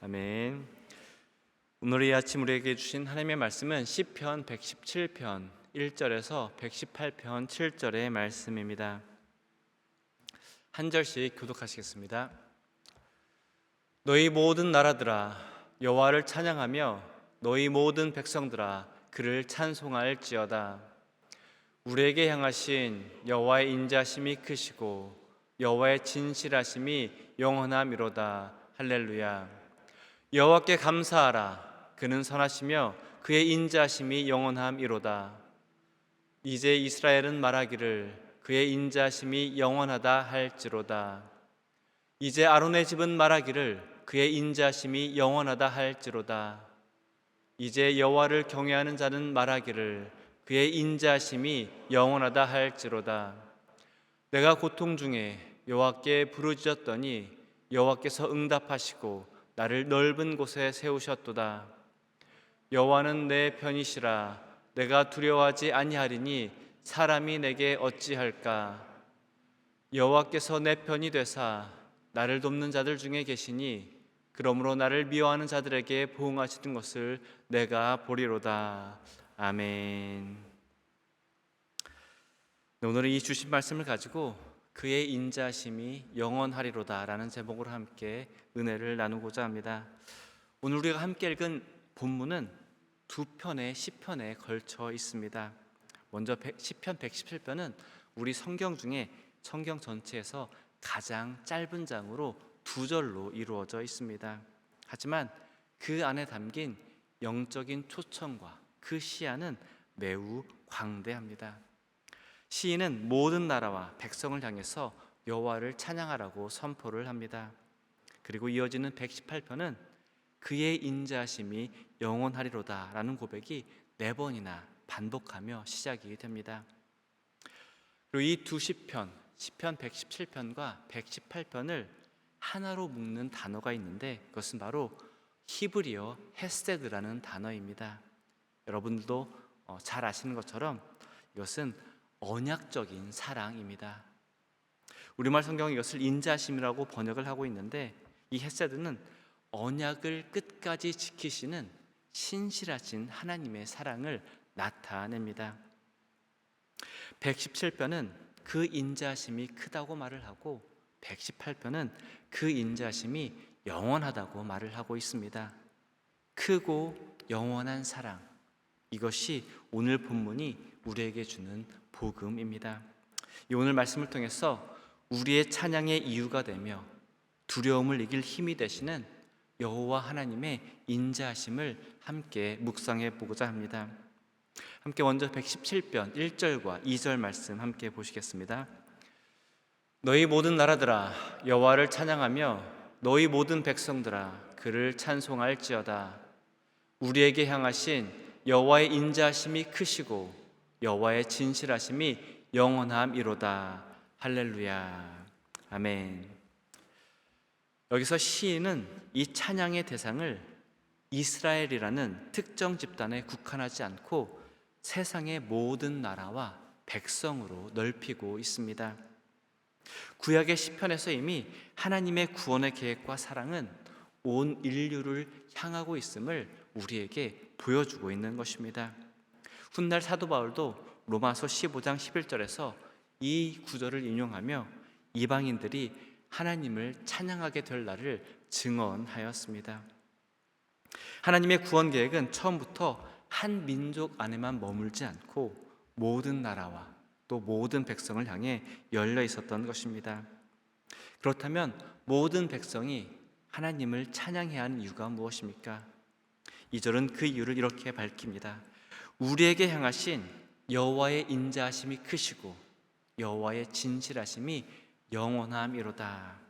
아멘. 오늘 이 아침 우리에게 주신 하나님의 말씀은 시편 117편 1절에서 118편 7절의 말씀입니다. 한 절씩 교독하시겠습니다. 너희 모든 나라들아 여호와를 찬양하며 너희 모든 백성들아 그를 찬송할지어다. 우리에게 향하신 여호와의 인자심이 크시고 여호와의 진실하심이 영원함이로다. 할렐루야. 여호와께 감사하라. 그는 선하시며 그의 인자심이 영원함이로다. 이제 이스라엘은 말하기를 그의 인자심이 영원하다 할지로다. 이제 아론의 집은 말하기를 그의 인자심이 영원하다 할지로다. 이제 여호와를 경외하는 자는 말하기를 그의 인자심이 영원하다 할지로다. 내가 고통 중에 여호와께 부르짖었더니 여호와께서 응답하시고 나를 넓은 곳에 세우셨도다. 여호와는 내 편이시라. 내가 두려워하지 아니하리니 사람이 내게 어찌할까. 여호와께서 내 편이 되사 나를 돕는 자들 중에 계시니 그러므로 나를 미워하는 자들에게 보응하시는 것을 내가 보리로다. 아멘. 오늘은 이 주신 말씀을 가지고 그의 인자심이 영원하리로다 라는 제목으로 함께 은혜를 나누고자 합니다. 오늘 우리가 함께 읽은 본문은 두 편의 시편에 걸쳐 있습니다. 먼저 시편 117편은 우리 성경 중에 성경 전체에서 가장 짧은 장으로 두 절로 이루어져 있습니다. 하지만 그 안에 담긴 영적인 초청과 그 시야는 매우 광대합니다. 시인은 모든 나라와 백성을 향해서 여호와를 찬양하라고 선포를 합니다. 그리고 이어지는 118편은 그의 인자심이 영원하리로다 라는 고백이 4번이나 반복하며 시작이 됩니다. 그리고 이 두 시편, 시편 117편과 118편을 하나로 묶는 단어가 있는데 그것은 바로 히브리어 헤세드라는 단어입니다. 여러분들도 잘 아시는 것처럼 이것은 언약적인 사랑입니다. 우리말 성경은 이것을 인자심이라고 번역을 하고 있는데 이 헤세드는 언약을 끝까지 지키시는 신실하신 하나님의 사랑을 나타냅니다. 117편은 그 인자심이 크다고 말을 하고 118편은 그 인자심이 영원하다고 말을 하고 있습니다. 크고 영원한 사랑, 이것이 오늘 본문이 우리에게 주는 복음입니다. 이 오늘 말씀을 통해서 우리의 찬양의 이유가 되며 두려움을 이길 힘이 되시는 여호와 하나님의 인자하심을 함께 묵상해 보고자 합니다. 함께 먼저 117편 1절과 2절 말씀 함께 보시겠습니다. 너희 모든 나라들아 여호와를 찬양하며 너희 모든 백성들아 그를 찬송할지어다. 우리에게 향하신 여호와의 인자하심이 크시고 여호와의 진실하심이 영원함이로다. 할렐루야. 아멘. 여기서 시인은 이 찬양의 대상을 이스라엘이라는 특정 집단에 국한하지 않고 세상의 모든 나라와 백성으로 넓히고 있습니다. 구약의 시편에서 이미 하나님의 구원의 계획과 사랑은 온 인류를 향하고 있음을 우리에게 보여주고 있는 것입니다. 훗날 사도 바울도 로마서 15장 11절에서 이 구절을 인용하며 이방인들이 하나님을 찬양하게 될 날을 증언하였습니다. 하나님의 구원 계획은 처음부터 한 민족 안에만 머물지 않고 모든 나라와 또 모든 백성을 향해 열려 있었던 것입니다. 그렇다면 모든 백성이 하나님을 찬양해야 하는 이유가 무엇입니까? 2절은 그 이유를 이렇게 밝힙니다. 우리에게 향하신 여호와의 인자하심이 크시고 여호와의 진실하심이 영원함이로다.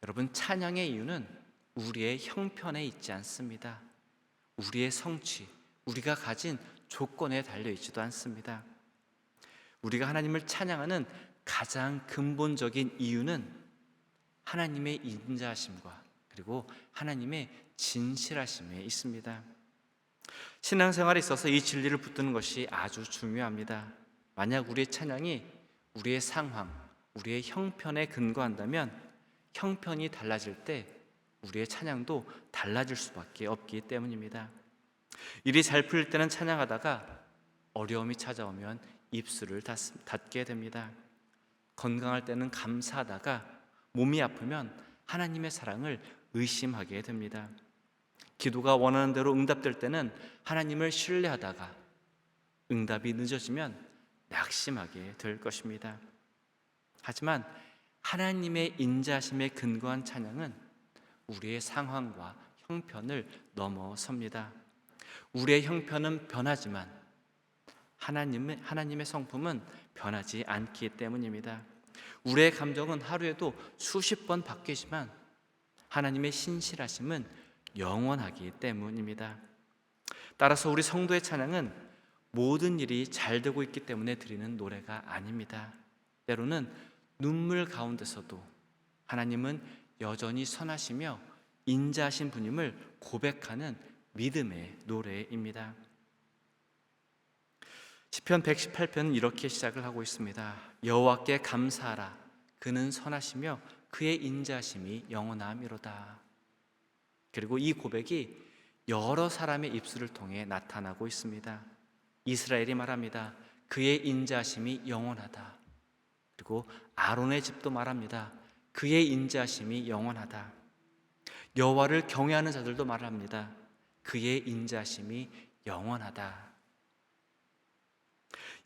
여러분, 찬양의 이유는 우리의 형편에 있지 않습니다. 우리의 성취, 우리가 가진 조건에 달려있지도 않습니다. 우리가 하나님을 찬양하는 가장 근본적인 이유는 하나님의 인자하심과 그리고 하나님의 진실하심에 있습니다. 신앙생활에 있어서 이 진리를 붙드는 것이 아주 중요합니다. 만약 우리의 찬양이 우리의 상황, 우리의 형편에 근거한다면 형편이 달라질 때 우리의 찬양도 달라질 수밖에 없기 때문입니다. 일이 잘 풀릴 때는 찬양하다가 어려움이 찾아오면 입술을 닫게 됩니다. 건강할 때는 감사하다가 몸이 아프면 하나님의 사랑을 의심하게 됩니다. 기도가 원하는 대로 응답될 때는 하나님을 신뢰하다가 응답이 늦어지면 낙심하게 될 것입니다. 하지만 하나님의 인자하심에 근거한 찬양은 우리의 상황과 형편을 넘어섭니다. 우리의 형편은 변하지만 하나님의 성품은 변하지 않기 때문입니다. 우리의 감정은 하루에도 수십 번 바뀌지만 하나님의 신실하심은 영원하기 때문입니다. 따라서 우리 성도의 찬양은 모든 일이 잘 되고 있기 때문에 드리는 노래가 아닙니다. 때로는 눈물 가운데서도 하나님은 여전히 선하시며 인자하신 분임을 고백하는 믿음의 노래입니다. 시편 118편은 이렇게 시작을 하고 있습니다. 여호와께 감사하라. 그는 선하시며 그의 인자하심이 영원함이로다. 그리고 이 고백이 여러 사람의 입술을 통해 나타나고 있습니다. 이스라엘이 말합니다. 그의 인자하심이 영원하다. 그리고 아론의 집도 말합니다. 그의 인자하심이 영원하다. 여호와를 경외하는 자들도 말합니다. 그의 인자하심이 영원하다.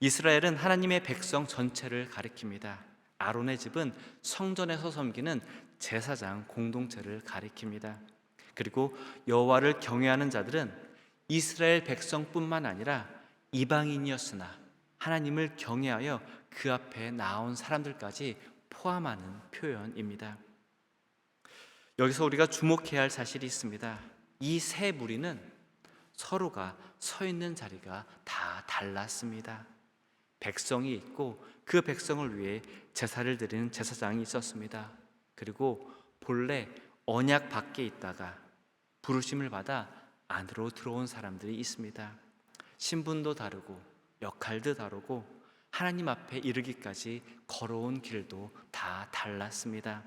이스라엘은 하나님의 백성 전체를 가리킵니다. 아론의 집은 성전에서 섬기는 제사장 공동체를 가리킵니다. 그리고 여호와를 경외하는 자들은 이스라엘 백성뿐만 아니라 이방인이었으나 하나님을 경외하여 그 앞에 나온 사람들까지 포함하는 표현입니다. 여기서 우리가 주목해야 할 사실이 있습니다. 이 세 무리는 서로가 서 있는 자리가 다 달랐습니다. 백성이 있고 그 백성을 위해 제사를 드리는 제사장이 있었습니다. 그리고 본래 언약 밖에 있다가 부르심을 받아 안으로 들어온 사람들이 있습니다. 신분도 다르고 역할도 다르고 하나님 앞에 이르기까지 걸어온 길도 다 달랐습니다.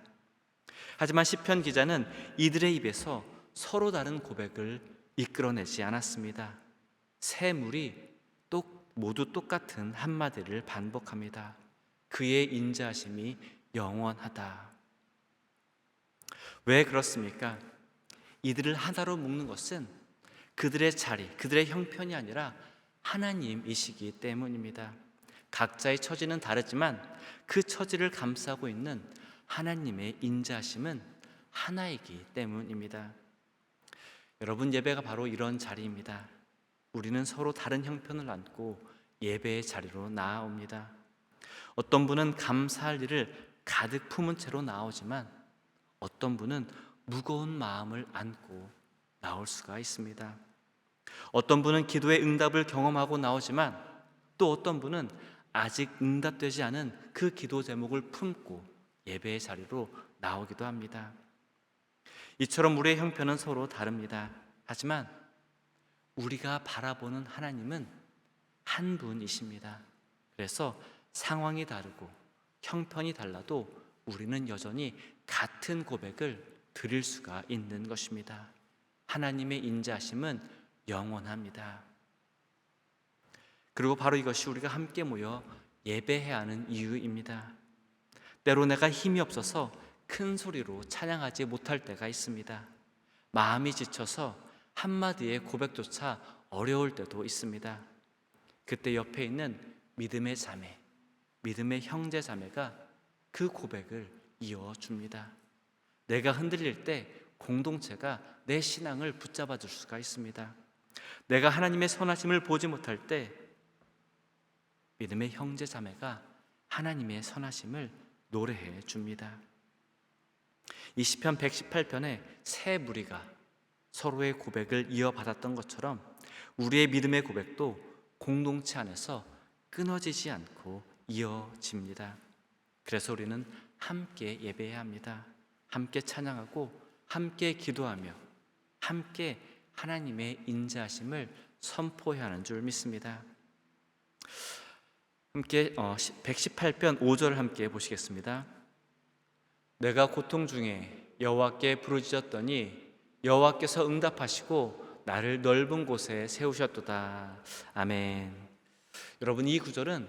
하지만 시편 기자는 이들의 입에서 서로 다른 고백을 이끌어내지 않았습니다. 세 물이 모두 똑같은 한마디를 반복합니다. 그의 인자하심이 영원하다. 왜 그렇습니까? 이들을 하나로 묶는 것은 그들의 자리, 그들의 형편이 아니라 하나님이시기 때문입니다. 각자의 처지는 다르지만 그 처지를 감싸고 있는 하나님의 인자하심은 하나이기 때문입니다. 여러분, 예배가 바로 이런 자리입니다. 우리는 서로 다른 형편을 안고 예배의 자리로 나아옵니다. 어떤 분은 감사할 일을 가득 품은 채로 나오지만 어떤 분은 무거운 마음을 안고 나올 수가 있습니다. 어떤 분은 기도의 응답을 경험하고 나오지만 또 어떤 분은 아직 응답되지 않은 그 기도 제목을 품고 예배의 자리로 나오기도 합니다. 이처럼 우리의 형편은 서로 다릅니다. 하지만 우리가 바라보는 하나님은 한 분이십니다. 그래서 상황이 다르고 형편이 달라도 우리는 여전히 같은 고백을 드릴 수가 있는 것입니다. 하나님의 인자하심은 영원합니다. 그리고 바로 이것이 우리가 함께 모여 예배해야 하는 이유입니다. 때로 내가 힘이 없어서 큰 소리로 찬양하지 못할 때가 있습니다. 마음이 지쳐서 한마디의 고백조차 어려울 때도 있습니다. 그때 옆에 있는 믿음의 자매, 믿음의 형제 자매가 그 고백을 이어줍니다. 내가 흔들릴 때 공동체가 내 신앙을 붙잡아 줄 수가 있습니다. 내가 하나님의 선하심을 보지 못할 때 믿음의 형제 자매가 하나님의 선하심을 노래해 줍니다. 이 시편 118편에 세 무리가 서로의 고백을 이어받았던 것처럼 우리의 믿음의 고백도 공동체 안에서 끊어지지 않고 이어집니다. 그래서 우리는 함께 예배해야 합니다. 함께 찬양하고 함께 기도하며 함께 하나님의 인자하심을 선포해야 하는 줄 믿습니다. 함께 118편 5절 함께 보시겠습니다. 내가 고통 중에 여호와께 부르짖었더니 여호와께서 응답하시고 나를 넓은 곳에 세우셨도다. 아멘. 여러분, 이 구절은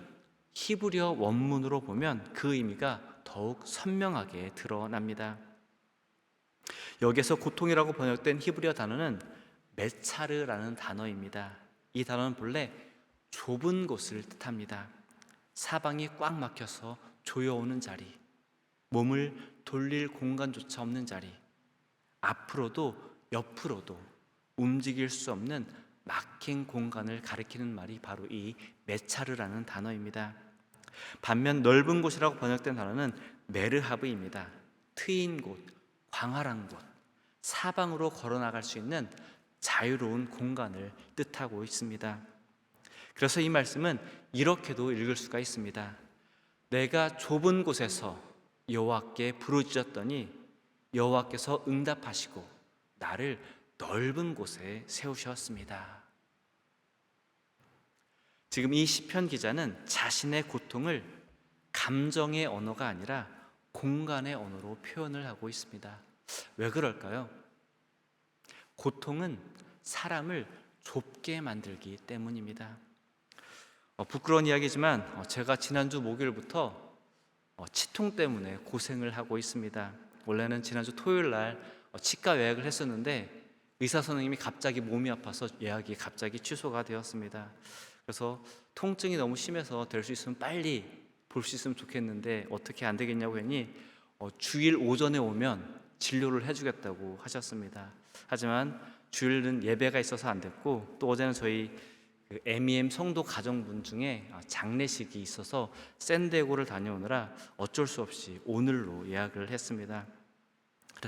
히브리어 원문으로 보면 그 의미가 더욱 선명하게 드러납니다. 여기서 고통이라고 번역된 히브리어 단어는 메차르라는 단어입니다. 이 단어는 본래 좁은 곳을 뜻합니다. 사방이 꽉 막혀서 조여오는 자리, 몸을 돌릴 공간조차 없는 자리, 앞으로도 옆으로도 움직일 수 없는 막힌 공간을 가리키는 말이 바로 이 메차르라는 단어입니다. 반면 넓은 곳이라고 번역된 단어는 메르하브입니다. 트인 곳, 광활한 곳, 사방으로 걸어나갈 수 있는 자유로운 공간을 뜻하고 있습니다. 그래서 이 말씀은 이렇게도 읽을 수가 있습니다. 내가 좁은 곳에서 여호와께 부르짖었더니 여호와께서 응답하시고 나를 넓은 곳에 세우셨습니다. 지금 이 시편 기자는 자신의 고통을 감정의 언어가 아니라 공간의 언어로 표현을 하고 있습니다. 왜 그럴까요? 고통은 사람을 좁게 만들기 때문입니다. 부끄러운 이야기지만 제가 지난주 목요일부터 치통 때문에 고생을 하고 있습니다. 원래는 지난주 토요일 날 치과 예약을 했었는데 의사 선생님이 갑자기 몸이 아파서 예약이 갑자기 취소가 되었습니다. 그래서 통증이 너무 심해서 될 수 있으면 빨리 볼 수 있으면 좋겠는데 어떻게 안 되겠냐고 했니 주일 오전에 오면 진료를 해주겠다고 하셨습니다. 하지만 주일은 예배가 있어서 안 됐고 또 어제는 저희 MEM 성도 가정분 중에 장례식이 있어서 샌디에고를 다녀오느라 어쩔 수 없이 오늘로 예약을 했습니다.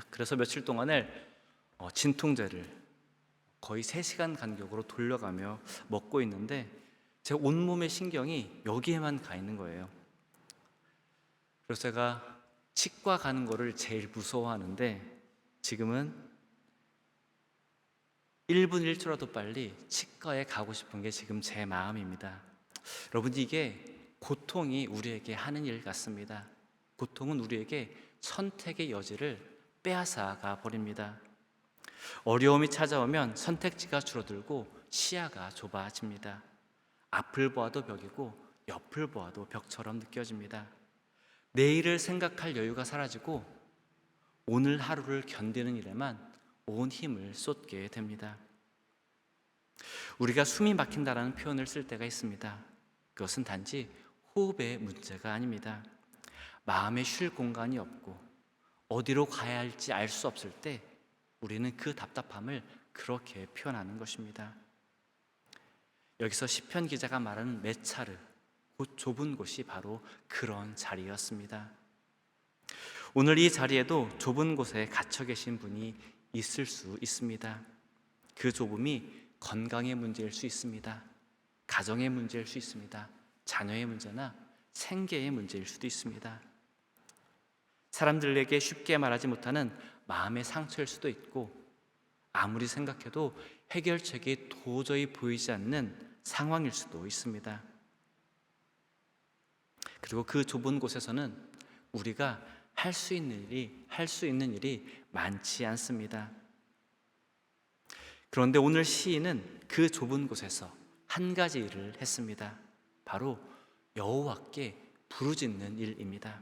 그래서 며칠 동안을 진통제를 거의 3시간 간격으로 돌려가며 먹고 있는데 제 온몸의 신경이 여기에만 가 있는 거예요. 그래서 제가 치과 가는 거를 제일 무서워하는데 지금은 1분 1초라도 빨리 치과에 가고 싶은 게 지금 제 마음입니다. 여러분, 이게 고통이 우리에게 하는 일 같습니다. 고통은 우리에게 선택의 여지를 빼앗아가 버립니다. 어려움이 찾아오면 선택지가 줄어들고 시야가 좁아집니다. 앞을 보아도 벽이고 옆을 보아도 벽처럼 느껴집니다. 내일을 생각할 여유가 사라지고 오늘 하루를 견디는 일에만 온 힘을 쏟게 됩니다. 우리가 숨이 막힌다라는 표현을 쓸 때가 있습니다. 그것은 단지 호흡의 문제가 아닙니다. 마음에 쉴 공간이 없고 어디로 가야 할지 알 수 없을 때 우리는 그 답답함을 그렇게 표현하는 것입니다. 여기서 시편 기자가 말하는 메차르, 곧 좁은 곳이 바로 그런 자리였습니다. 오늘 이 자리에도 좁은 곳에 갇혀 계신 분이 있을 수 있습니다. 그 좁음이 건강의 문제일 수 있습니다. 가정의 문제일 수 있습니다. 자녀의 문제나 생계의 문제일 수도 있습니다. 사람들에게 쉽게 말하지 못하는 마음의 상처일 수도 있고 아무리 생각해도 해결책이 도저히 보이지 않는 상황일 수도 있습니다. 그리고 그 좁은 곳에서는 우리가 할 수 있는 일이 많지 않습니다. 그런데 오늘 시인은 그 좁은 곳에서 한 가지 일을 했습니다. 바로 여호와께 부르짖는 일입니다.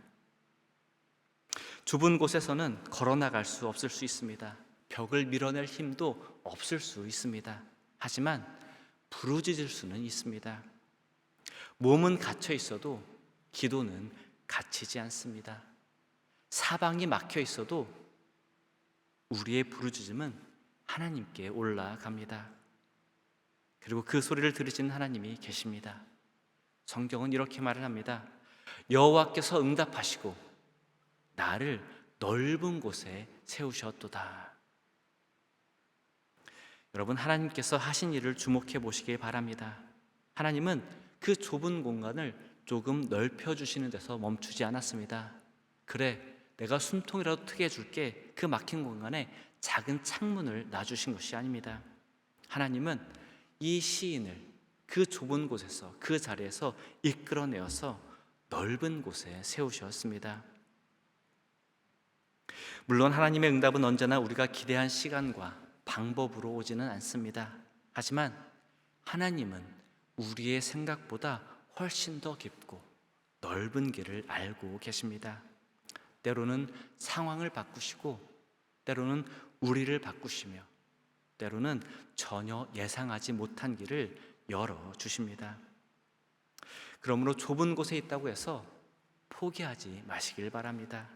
좁은 곳에서는 걸어나갈 수 없을 수 있습니다. 벽을 밀어낼 힘도 없을 수 있습니다. 하지만 부르짖을 수는 있습니다. 몸은 갇혀 있어도 기도는 갇히지 않습니다. 사방이 막혀 있어도 우리의 부르짖음은 하나님께 올라갑니다. 그리고 그 소리를 들으시는 하나님이 계십니다. 성경은 이렇게 말을 합니다. 여호와께서 응답하시고 나를 넓은 곳에 세우셨도다. 여러분, 하나님께서 하신 일을 주목해 보시길 바랍니다. 하나님은 그 좁은 공간을 조금 넓혀주시는 데서 멈추지 않았습니다. 그래, 내가 숨통이라도 트게 해줄게. 그 막힌 공간에 작은 창문을 놔주신 것이 아닙니다. 하나님은 이 시인을 그 좁은 곳에서, 그 자리에서 이끌어내어서 넓은 곳에 세우셨습니다. 물론 하나님의 응답은 언제나 우리가 기대한 시간과 방법으로 오지는 않습니다. 하지만 하나님은 우리의 생각보다 훨씬 더 깊고 넓은 길을 알고 계십니다. 때로는 상황을 바꾸시고, 때로는 우리를 바꾸시며, 때로는 전혀 예상하지 못한 길을 열어주십니다. 그러므로 좁은 곳에 있다고 해서 포기하지 마시길 바랍니다.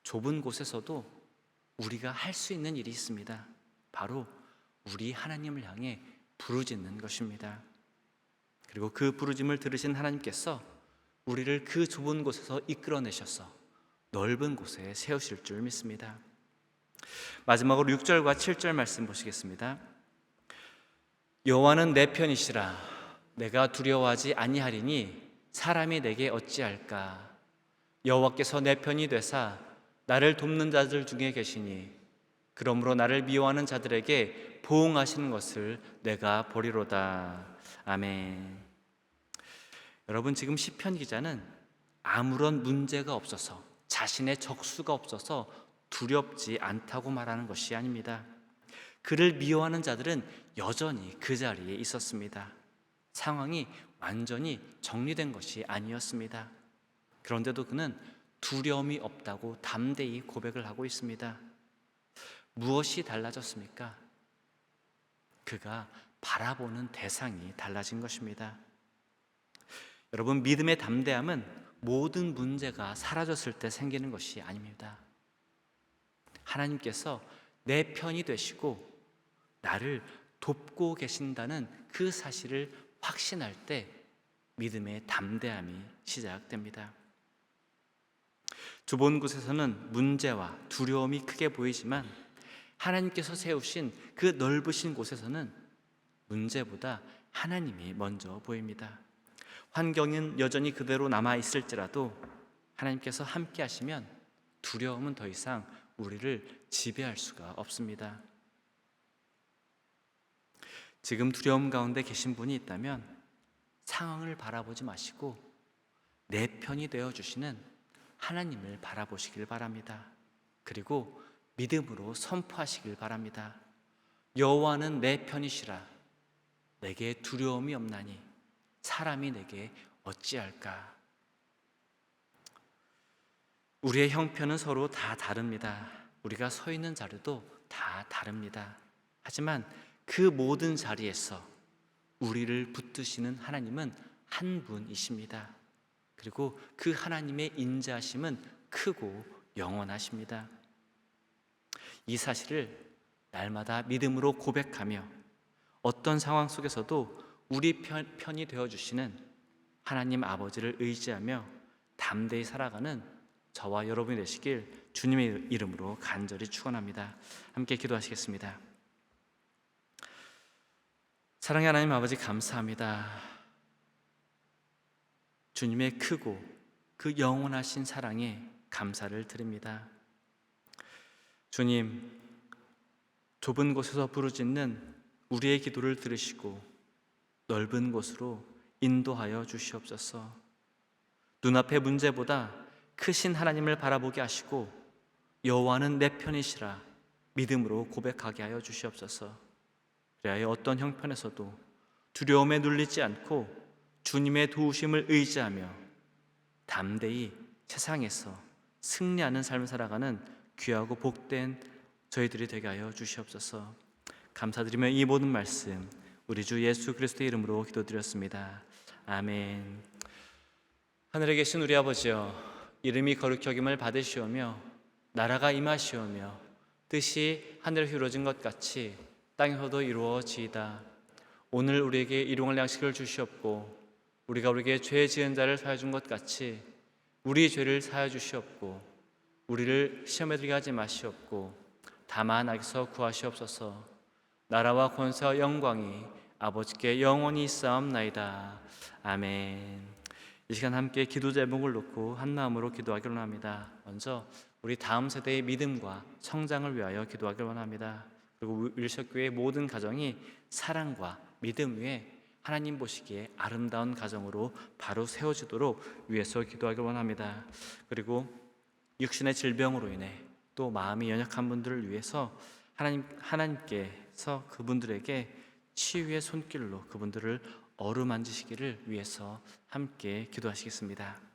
좁은 곳에서도 우리가 할 수 있는 일이 있습니다. 바로 우리 하나님을 향해 부르짖는 것입니다. 그리고 그 부르짖음을 들으신 하나님께서 우리를 그 좁은 곳에서 이끌어내셔서 넓은 곳에 세우실 줄 믿습니다. 마지막으로 6절과 7절 말씀 보시겠습니다. 여호와는 내 편이시라. 내가 두려워하지 아니하리니 사람이 내게 어찌할까. 여호와께서 내 편이 되사 나를 돕는 자들 중에 계시니 그러므로 나를 미워하는 자들에게 보응하시는 것을 내가 보리로다. 아멘. 여러분, 지금 시편 기자는 아무런 문제가 없어서, 자신의 적수가 없어서 두렵지 않다고 말하는 것이 아닙니다. 그를 미워하는 자들은 여전히 그 자리에 있었습니다. 상황이 완전히 정리된 것이 아니었습니다. 그런데도 그는 두려움이 없다고 담대히 고백을 하고 있습니다. 무엇이 달라졌습니까? 그가 바라보는 대상이 달라진 것입니다. 여러분, 믿음의 담대함은 모든 문제가 사라졌을 때 생기는 것이 아닙니다. 하나님께서 내 편이 되시고 나를 돕고 계신다는 그 사실을 확신할 때 믿음의 담대함이 시작됩니다. 좁은 곳에서는 문제와 두려움이 크게 보이지만 하나님께서 세우신 그 넓으신 곳에서는 문제보다 하나님이 먼저 보입니다. 환경은 여전히 그대로 남아있을지라도 하나님께서 함께 하시면 두려움은 더 이상 우리를 지배할 수가 없습니다. 지금 두려움 가운데 계신 분이 있다면 상황을 바라보지 마시고 내 편이 되어주시는 하나님을 바라보시길 바랍니다. 그리고 믿음으로 선포하시길 바랍니다. 여호와는 내 편이시라. 내게 두려움이 없나니 사람이 내게 어찌할까. 우리의 형편은 서로 다 다릅니다. 우리가 서 있는 자리도 다 다릅니다. 하지만 그 모든 자리에서 우리를 붙드시는 하나님은 한 분이십니다. 그리고 그 하나님의 인자하심은 크고 영원하십니다. 이 사실을 날마다 믿음으로 고백하며 어떤 상황 속에서도 우리 편이 되어주시는 하나님 아버지를 의지하며 담대히 살아가는 저와 여러분이 되시길 주님의 이름으로 간절히 축원합니다. 함께 기도하시겠습니다. 사랑의 하나님 아버지, 감사합니다. 주님의 크고 그 영원하신 사랑에 감사를 드립니다. 주님, 좁은 곳에서 부르짖는 우리의 기도를 들으시고 넓은 곳으로 인도하여 주시옵소서. 눈앞의 문제보다 크신 하나님을 바라보게 하시고 여호와는 내 편이시라 믿음으로 고백하게 하여 주시옵소서. 그리하여 어떤 형편에서도 두려움에 눌리지 않고 주님의 도우심을 의지하며 담대히 세상에서 승리하는 삶을 살아가는 귀하고 복된 저희들이 되게 하여 주시옵소서. 감사드리며 이 모든 말씀 우리 주 예수 그리스도의 이름으로 기도드렸습니다. 아멘. 하늘에 계신 우리 아버지여, 이름이 거룩히 여김을 받으시오며 나라가 임하시오며 뜻이 하늘에 이루어진 것 같이 땅에서도 이루어지이다. 오늘 우리에게 일용할 양식을 주시옵고 우리가 우리에게 죄 지은 자를 사하여 준 것 같이 우리 죄를 사하여 주시옵고 우리를 시험에 들게 하지 마시옵고 다만 악에서 구하시옵소서. 나라와 권세와 영광이 아버지께 영원히 있사옵나이다. 아멘. 이 시간 함께 기도 제목을 놓고 한 마음으로 기도하기를 원합니다. 먼저 우리 다음 세대의 믿음과 성장을 위하여 기도하기를 원합니다. 그리고 윌셔교회의 모든 가정이 사랑과 믿음 위에 하나님 보시기에 아름다운 가정으로 바로 세워지도록 위해서 기도하기를 원합니다. 그리고 육신의 질병으로 인해 또 마음이 연약한 분들을 위해서 하나님께서 그분들에게 치유의 손길로 그분들을 어루만지시기를 위해서 함께 기도하시겠습니다.